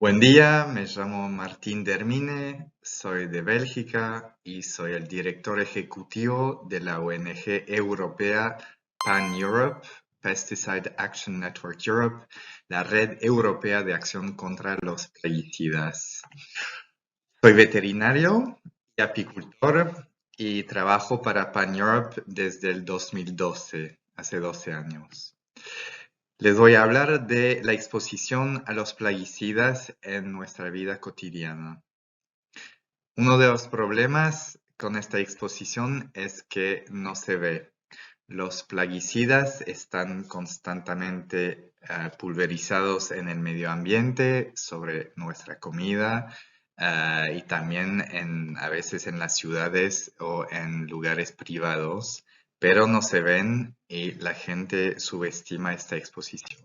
Buen día, me llamo Martín Dermine, soy de Bélgica y soy el director ejecutivo de la ONG europea Pan Europe, Pesticide Action Network Europe, la red europea de acción contra los plaguicidas. Soy veterinario y apicultor y trabajo para Pan Europe desde el 2012, hace 12 años. Les voy a hablar de la exposición a los plaguicidas en nuestra vida cotidiana. Uno de los problemas con esta exposición es que no se ve. Los plaguicidas están constantemente pulverizados en el medio ambiente, sobre nuestra comida y también a veces en las ciudades o en lugares privados, pero no se ven y la gente subestima esta exposición.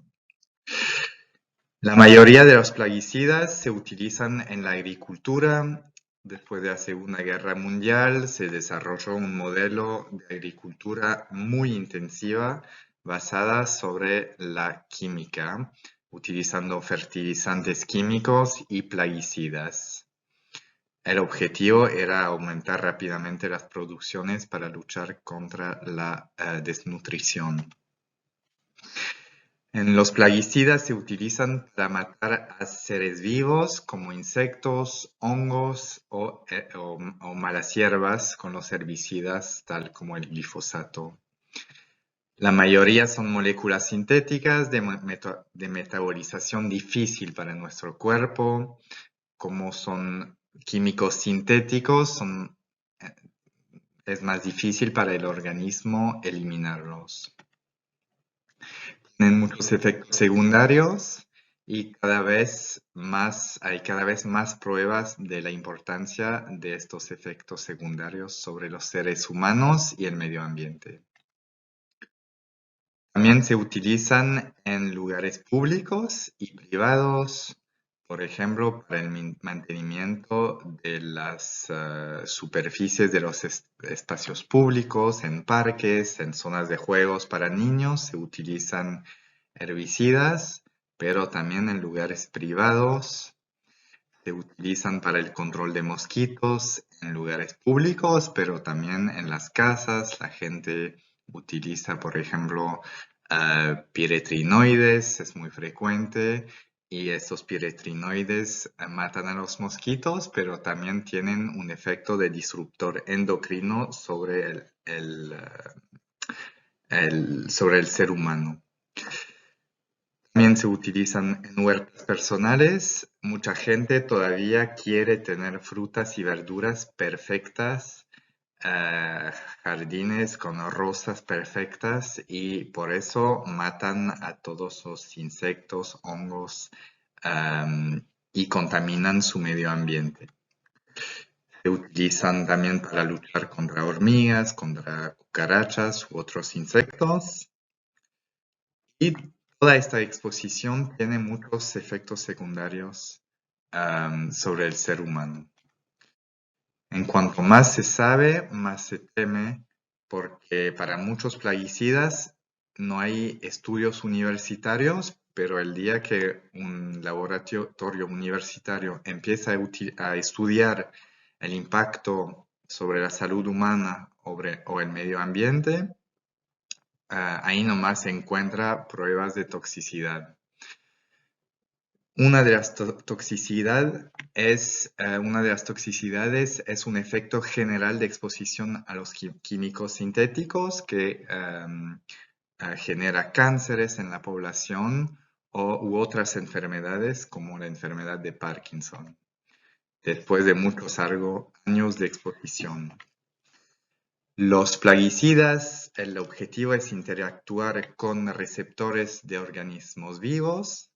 La mayoría de los plaguicidas se utilizan en la agricultura. Después de la Segunda Guerra Mundial se desarrolló un modelo de agricultura muy intensiva basada sobre la química, utilizando fertilizantes químicos y plaguicidas. El objetivo era aumentar rápidamente las producciones para luchar contra la desnutrición. Los plaguicidas se utilizan para matar a seres vivos como insectos, hongos o malas hierbas con los herbicidas tal como el glifosato. La mayoría son moléculas sintéticas de metabolización difícil para nuestro cuerpo. Como son químicos sintéticos, es más difícil para el organismo eliminarlos. Tienen muchos efectos secundarios y hay cada vez más pruebas de la importancia de estos efectos secundarios sobre los seres humanos y el medio ambiente. También se utilizan en lugares públicos y privados, por ejemplo, para el mantenimiento de las superficies de los espacios públicos, en parques, en zonas de juegos para niños, se utilizan herbicidas, pero también en lugares privados. Se utilizan para el control de mosquitos en lugares públicos, pero también en las casas. La gente utiliza, por ejemplo, piretrinoides, es muy frecuente, y estos piretrinoides matan a los mosquitos, pero también tienen un efecto de disruptor endocrino sobre sobre el ser humano. También se utilizan en huertas personales. Mucha gente todavía quiere tener frutas y verduras perfectas, jardines con rosas perfectas y por eso matan a todos los insectos, hongos y contaminan su medio ambiente. Se utilizan también para luchar contra hormigas, contra cucarachas u otros insectos. Y toda esta exposición tiene muchos efectos secundarios sobre el ser humano. En cuanto más se sabe, más se teme, porque para muchos plaguicidas no hay estudios universitarios, pero el día que un laboratorio universitario empieza a estudiar el impacto sobre la salud humana o el medio ambiente, ahí nomás se encuentra pruebas de toxicidad. Una de las toxicidades es un efecto general de exposición a los químicos sintéticos que genera cánceres en la población u otras enfermedades como la enfermedad de Parkinson, después de muchos años de exposición. Los plaguicidas, el objetivo es interactuar con receptores de organismos vivos,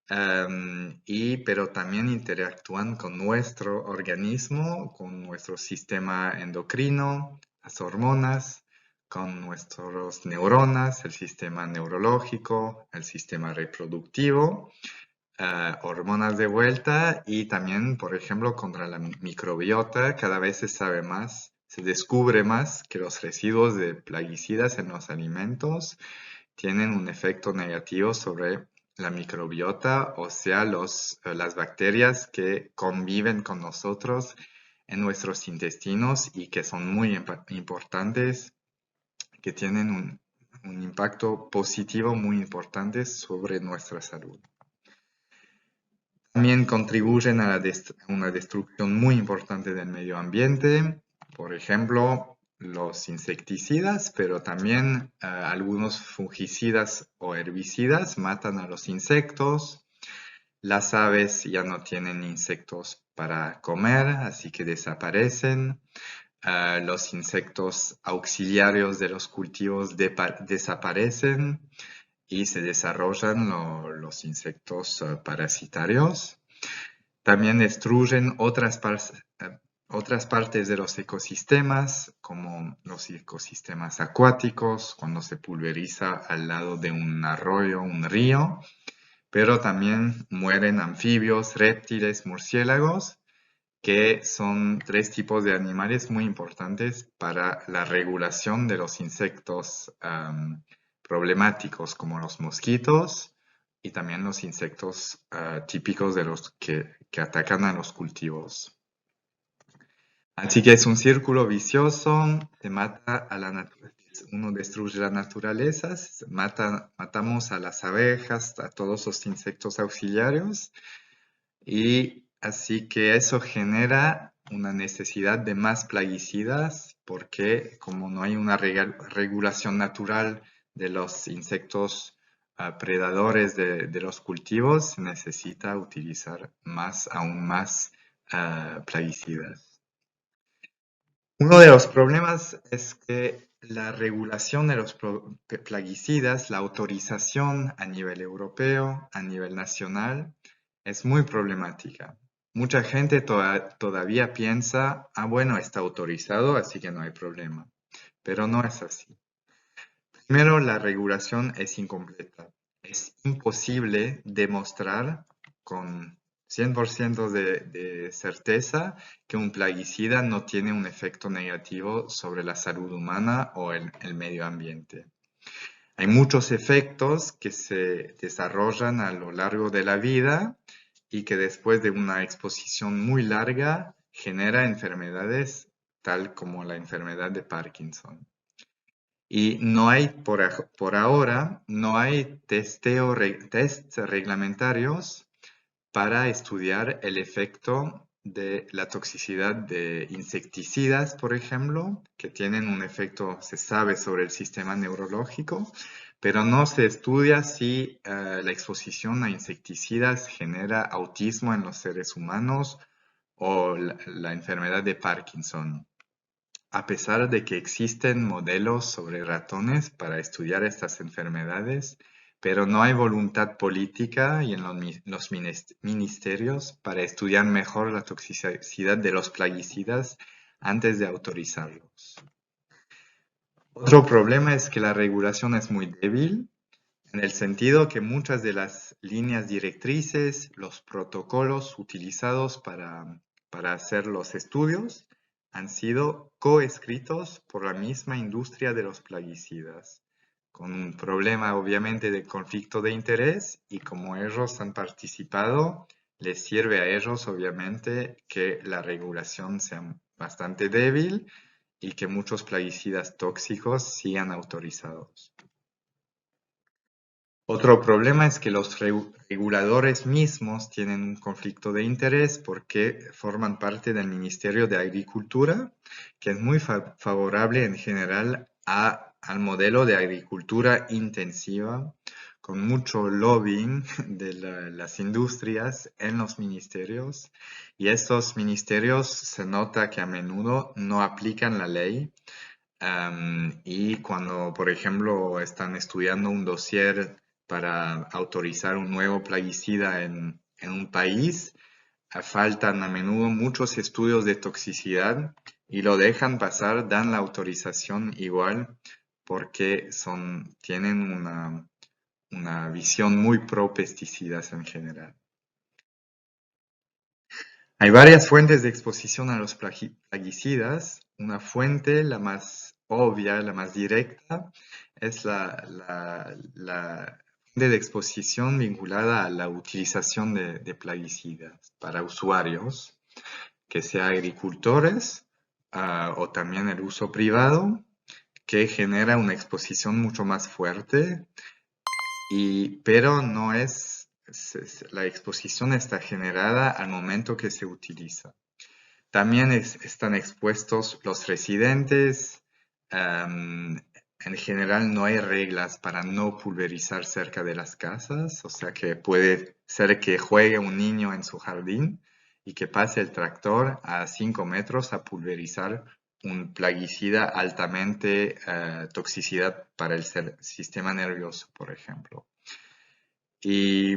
pero también interactúan con nuestro organismo, con nuestro sistema endocrino, las hormonas, con nuestras neuronas, el sistema neurológico, el sistema reproductivo, hormonas de vuelta y también, por ejemplo, contra la microbiota. Cada vez se descubre más que los residuos de plaguicidas en los alimentos tienen un efecto negativo sobre la microbiota, o sea, las bacterias que conviven con nosotros en nuestros intestinos y que son muy importantes, que tienen un impacto positivo muy importante sobre nuestra salud. También contribuyen a una destrucción muy importante del medio ambiente, por ejemplo, los insecticidas, pero también algunos fungicidas o herbicidas matan a los insectos. Las aves ya no tienen insectos para comer, así que desaparecen. Los insectos auxiliares de los cultivos desaparecen y se desarrollan los insectos parasitarios. También destruyen otras partes de los ecosistemas, como los ecosistemas acuáticos, cuando se pulveriza al lado de un arroyo, un río, pero también mueren anfibios, reptiles, murciélagos, que son 3 tipos de animales muy importantes para la regulación de los insectos problemáticos, como los mosquitos y también los insectos típicos de los que atacan a los cultivos. Así que es un círculo vicioso, se mata a la naturaleza, uno destruye la naturaleza, matamos a las abejas, a todos los insectos auxiliares, y así que eso genera una necesidad de más plaguicidas, porque como no hay una regulación natural de los insectos predadores de los cultivos, se necesita utilizar aún más plaguicidas. Uno de los problemas es que la regulación de los plaguicidas, la autorización a nivel europeo, a nivel nacional, es muy problemática. Mucha gente todavía piensa, bueno, está autorizado, así que no hay problema. Pero no es así. Primero, la regulación es incompleta. Es imposible demostrar con 100% de certeza que un plaguicida no tiene un efecto negativo sobre la salud humana o el medio ambiente. Hay muchos efectos que se desarrollan a lo largo de la vida y que después de una exposición muy larga genera enfermedades tal como la enfermedad de Parkinson. Y no hay, por ahora, no hay tests reglamentarios para estudiar el efecto de la toxicidad de insecticidas, por ejemplo, que tienen un efecto, se sabe, sobre el sistema neurológico, pero no se estudia si la exposición a insecticidas genera autismo en los seres humanos o la enfermedad de Parkinson. A pesar de que existen modelos sobre ratones para estudiar estas enfermedades, pero no hay voluntad política y en los ministerios para estudiar mejor la toxicidad de los plaguicidas antes de autorizarlos. Otro problema es que la regulación es muy débil, en el sentido que muchas de las líneas directrices, los protocolos utilizados para hacer los estudios, han sido coescritos por la misma industria de los plaguicidas, con un problema obviamente de conflicto de interés, y como ellos han participado, les sirve a ellos obviamente que la regulación sea bastante débil y que muchos plaguicidas tóxicos sigan autorizados. Otro problema es que los reguladores mismos tienen un conflicto de interés porque forman parte del Ministerio de Agricultura, que es muy favorable en general al modelo de agricultura intensiva, con mucho lobbying de las industrias en los ministerios. Y estos ministerios se nota que a menudo no aplican la ley. Y cuando, por ejemplo, están estudiando un dossier para autorizar un nuevo plaguicida en un país, faltan a menudo muchos estudios de toxicidad y lo dejan pasar, dan la autorización igual porque tienen una visión muy pro pesticidas en general. Hay varias fuentes de exposición a los plaguicidas. Una fuente, la más obvia, la más directa, es la de exposición vinculada a la utilización de plaguicidas para usuarios, que sean agricultores o también el uso privado, que genera una exposición mucho más fuerte, pero no es, la exposición está generada al momento que se utiliza. También están expuestos los residentes. En general no hay reglas para no pulverizar cerca de las casas, o sea que puede ser que juegue un niño en su jardín y que pase el tractor a 5 metros a pulverizar un plaguicida altamente toxicidad para el sistema nervioso, por ejemplo. Y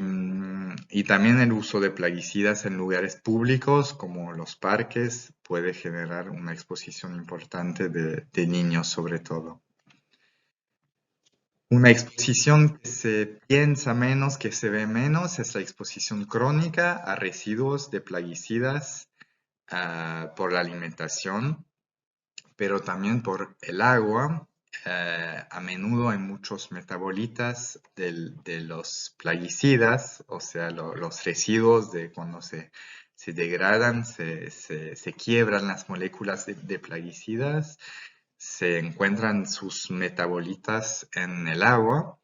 también el uso de plaguicidas en lugares públicos como los parques puede generar una exposición importante de niños sobre todo. Una exposición que se piensa menos, que se ve menos, es la exposición crónica a residuos de plaguicidas por la alimentación, pero también por el agua. A menudo hay muchos metabolitas de los plaguicidas, o sea, los residuos de cuando se degradan, se quiebran las moléculas de plaguicidas, se encuentran sus metabolitas en el agua.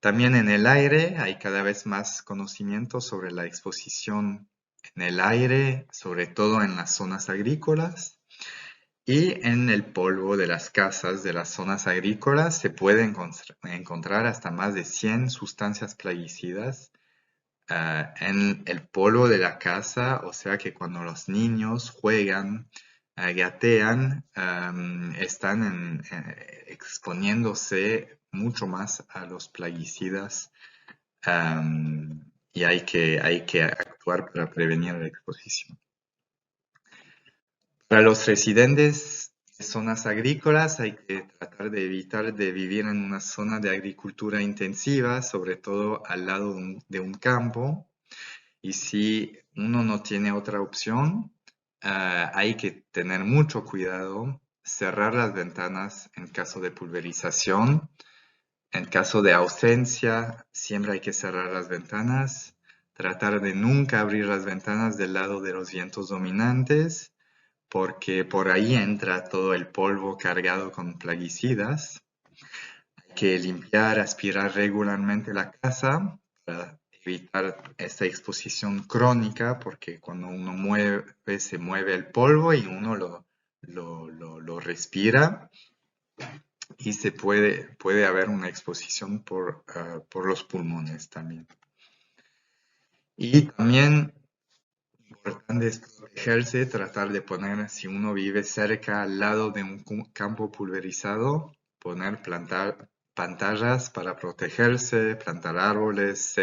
También en el aire hay cada vez más conocimiento sobre la exposición en el aire, sobre todo en las zonas agrícolas. Y en el polvo de las casas de las zonas agrícolas se puede encontrar hasta más de 100 sustancias plaguicidas en el polvo de la casa, o sea que cuando los niños juegan, gatean, están exponiéndose mucho más a los plaguicidas y hay que actuar para prevenir la exposición. Para los residentes de zonas agrícolas hay que tratar de evitar de vivir en una zona de agricultura intensiva, sobre todo al lado de un campo. Y si uno no tiene otra opción, hay que tener mucho cuidado, cerrar las ventanas en caso de pulverización. En caso de ausencia, siempre hay que cerrar las ventanas, tratar de nunca abrir las ventanas del lado de los vientos dominantes, porque por ahí entra todo el polvo cargado con plaguicidas. Hay que limpiar, aspirar regularmente la casa para evitar esta exposición crónica, porque cuando uno mueve, se mueve el polvo y uno lo respira y puede haber una exposición por los pulmones también. Y también importante es protegerse, tratar de poner, si uno vive cerca al lado de un campo pulverizado, plantar pantallas para protegerse, plantar árboles,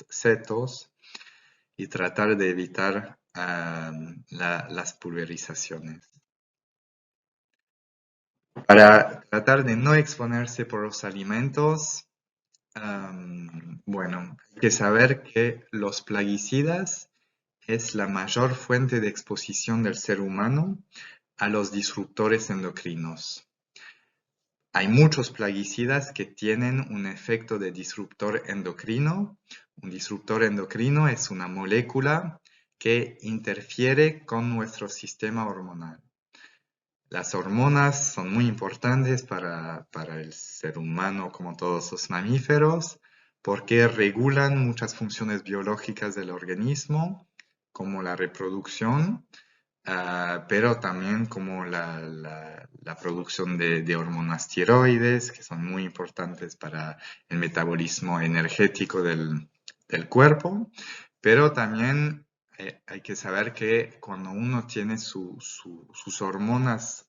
setos y tratar de evitar las pulverizaciones. Para tratar de no exponerse por los alimentos, bueno, hay que saber que los plaguicidas es la mayor fuente de exposición del ser humano a los disruptores endocrinos. Hay muchos plaguicidas que tienen un efecto de disruptor endocrino. Un disruptor endocrino es una molécula que interfiere con nuestro sistema hormonal. Las hormonas son muy importantes para el ser humano, como todos los mamíferos, porque regulan muchas funciones biológicas del organismo, como la reproducción, pero también como la producción de hormonas tiroides, que son muy importantes para el metabolismo energético del cuerpo, pero también hay que saber que cuando uno tiene sus hormonas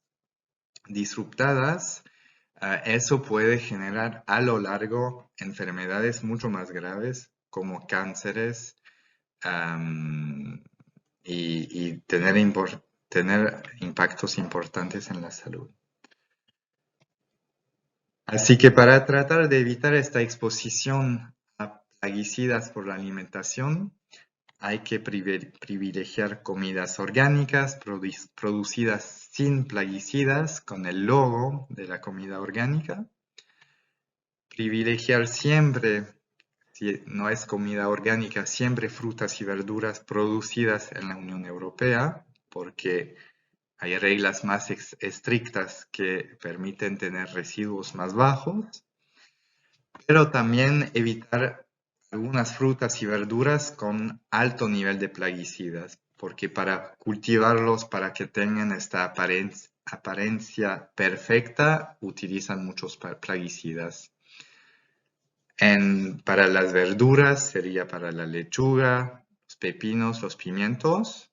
disruptadas, eso puede generar a lo largo enfermedades mucho más graves como cánceres y tener impactos importantes en la salud. Así que para tratar de evitar esta exposición a plaguicidas por la alimentación, hay que privilegiar comidas orgánicas producidas sin plaguicidas con el logo de la comida orgánica. Privilegiar siempre si no es comida orgánica, siempre frutas y verduras producidas en la Unión Europea, porque hay reglas más estrictas que permiten tener residuos más bajos, pero también evitar algunas frutas y verduras con alto nivel de plaguicidas, porque para cultivarlos, para que tengan esta apariencia perfecta, utilizan muchos plaguicidas. Para las verduras sería para la lechuga, los pepinos, los pimientos.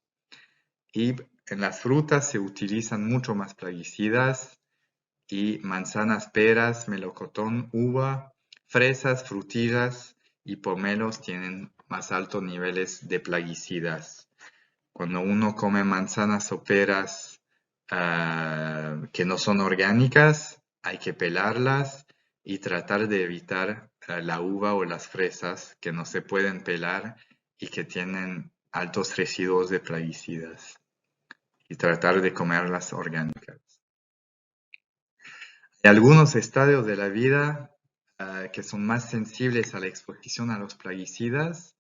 Y en las frutas se utilizan mucho más plaguicidas y manzanas, peras, melocotón, uva, fresas, frutillas y pomelos tienen más altos niveles de plaguicidas. Cuando uno come manzanas o peras que no son orgánicas, hay que pelarlas y tratar de evitar la uva o las fresas que no se pueden pelar y que tienen altos residuos de plaguicidas y tratar de comerlas orgánicas. Hay algunos estadios de la vida que son más sensibles a la exposición a los plaguicidas,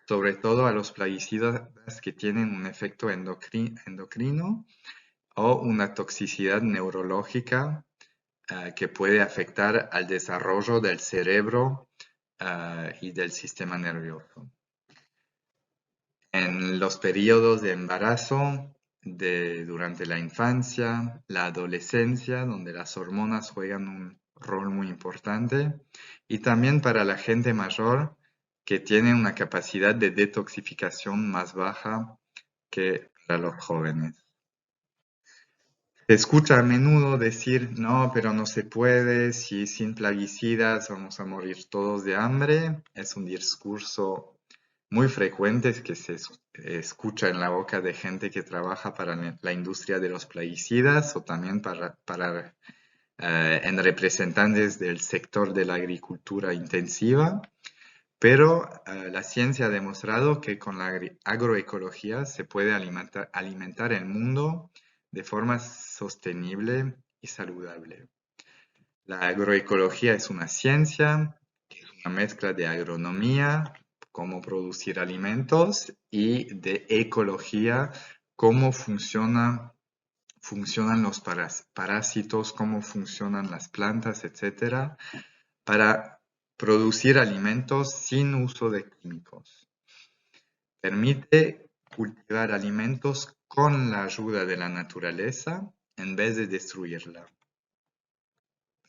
sobre todo a los plaguicidas que tienen un efecto endocrino o una toxicidad neurológica que puede afectar al desarrollo del cerebro y del sistema nervioso. En los periodos de embarazo, durante la infancia, la adolescencia, donde las hormonas juegan un rol muy importante, y también para la gente mayor que tiene una capacidad de detoxificación más baja que para los jóvenes. Se escucha a menudo decir, no, pero no se puede, si sin plaguicidas vamos a morir todos de hambre. Es un discurso muy frecuente que se escucha en la boca de gente que trabaja para la industria de los plaguicidas o también en representantes del sector de la agricultura intensiva. Pero la ciencia ha demostrado que con la agroecología se puede alimentar el mundo de forma sostenible y saludable. La agroecología es una ciencia, que es una mezcla de agronomía, cómo producir alimentos, y de ecología, cómo funcionan los parásitos, cómo funcionan las plantas, etcétera, para producir alimentos sin uso de químicos. Permite cultivar alimentos con la ayuda de la naturaleza en vez de destruirla.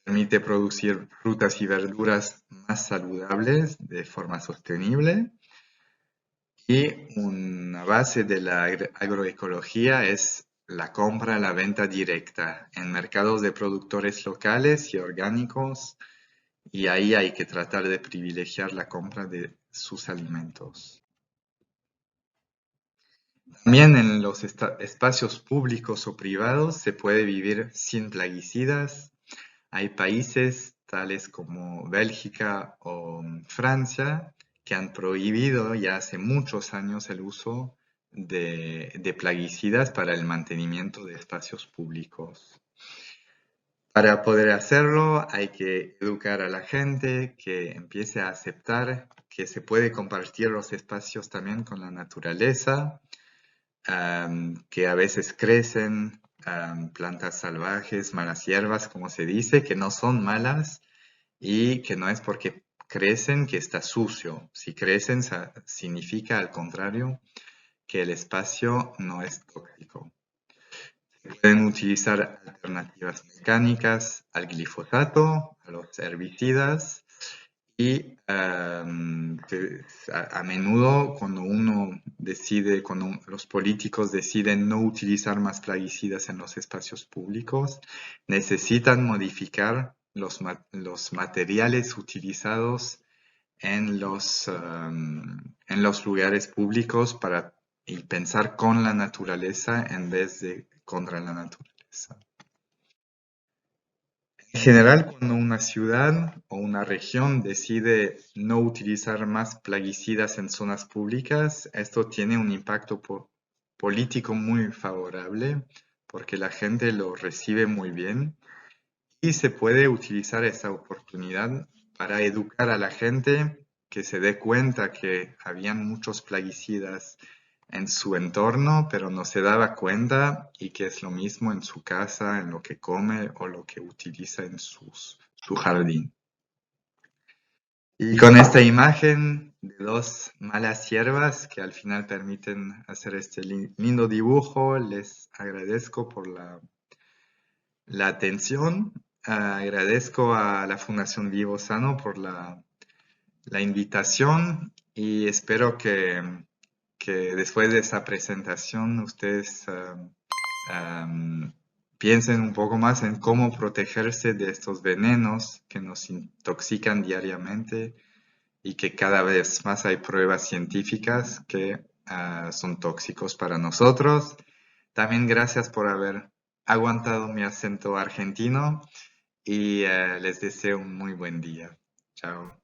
Permite producir frutas y verduras más saludables de forma sostenible. Y una base de la agroecología es la compra, la venta directa en mercados de productores locales y orgánicos, y ahí hay que tratar de privilegiar la compra de sus alimentos. También en los espacios públicos o privados se puede vivir sin plaguicidas. Hay países tales como Bélgica o Francia que han prohibido ya hace muchos años el uso de plaguicidas para el mantenimiento de espacios públicos. Para poder hacerlo hay que educar a la gente que empiece a aceptar que se puede compartir los espacios también con la naturaleza, que a veces crecen plantas salvajes, malas hierbas, como se dice, que no son malas y que no es porque crecen que está sucio. Si crecen significa al contrario que el espacio no es tóxico. Pueden utilizar alternativas mecánicas al glifosato, a los herbicidas, y a menudo cuando los políticos deciden no utilizar más plaguicidas en los espacios públicos, necesitan modificar los materiales utilizados en los lugares públicos y pensar con la naturaleza en vez de contra la naturaleza. En general, cuando una ciudad o una región decide no utilizar más plaguicidas en zonas públicas, esto tiene un impacto político muy favorable porque la gente lo recibe muy bien y se puede utilizar esa oportunidad para educar a la gente que se dé cuenta que habían muchos plaguicidas en su entorno, pero no se daba cuenta y que es lo mismo en su casa, en lo que come o lo que utiliza en su jardín. Y con esta imagen de dos malas hierbas que al final permiten hacer este lindo dibujo, les agradezco por la atención. Agradezco a la Fundación Vivo Sano por la invitación y espero que después de esta presentación ustedes piensen un poco más en cómo protegerse de estos venenos que nos intoxican diariamente y que cada vez más hay pruebas científicas que son tóxicos para nosotros. También gracias por haber aguantado mi acento argentino y les deseo un muy buen día. Chao.